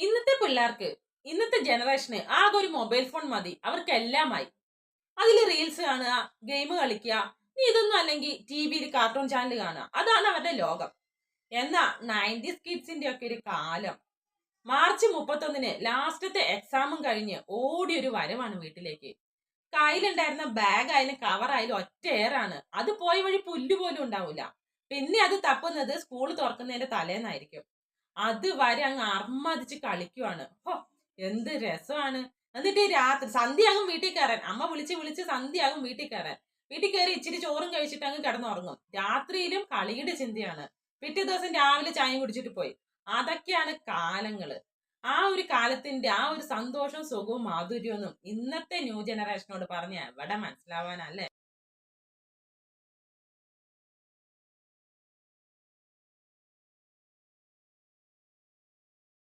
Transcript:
ഇന്നത്തെ പിള്ളേർക്ക് ഇന്നത്തെ ജനറേഷന് ആകെ ഒരു മൊബൈൽ ഫോൺ മതി, അവർക്ക് എല്ലാമായി. അതിൽ റീൽസ് കാണുക, ഗെയിം കളിക്കുക, നീ ഇതൊന്നും അല്ലെങ്കിൽ ടി വിയിൽ കാർട്ടൂൺ ചാനൽ കാണുക, അതാണ് അവരുടെ ലോകം. എന്നാ 90s കിഡ്സിന്റെ ഒക്കെ ഒരു കാലം. മാർച്ച് 31 ലാസ്റ്റത്തെ എക്സാമും കഴിഞ്ഞ് ഓടിയൊരു വരവാണ് വീട്ടിലേക്ക്. കയ്യിലുണ്ടായിരുന്ന ബാഗ് ആയാലും കവർ ആയാലും ഒറ്റ ഏറാണ്. അത് പോയ വഴി പുല്ല് പോലും ഉണ്ടാവില്ല. പിന്നെ അത് തപ്പുന്നത് സ്കൂൾ തുറക്കുന്നതിന്റെ തലേന്നായിരിക്കും. അതുവരെ അങ്ങ് അർമ്മതിച്ച് കളിക്കുവാണ്. ഹോ, എന്ത് രസമാണ്. എന്നിട്ട് രാത്രി സന്ധ്യയാകും വീട്ടിൽ കയറാൻ. അമ്മ വിളിച്ച് വിളിച്ച് സന്ധ്യയാകും വീട്ടിൽ കയറാൻ. വീട്ടിൽ കയറി ഇച്ചിരി ചോറും കഴിച്ചിട്ട് അങ്ങ് കിടന്നുറങ്ങും. രാത്രിയിലും കളിയുടെ ചിന്തയാണ്. പിറ്റേ ദിവസം രാവിലെ ചായയും കുടിച്ചിട്ട് പോയി. അതൊക്കെയാണ് കാലങ്ങള്. ആ ഒരു കാലത്തിന്റെ ആ ഒരു സന്തോഷവും സുഖവും മാധുര്യമൊന്നും ഇന്നത്തെ ന്യൂ ജനറേഷനോട് പറഞ്ഞ എവിടെ മനസ്സിലാവാനല്ലേ.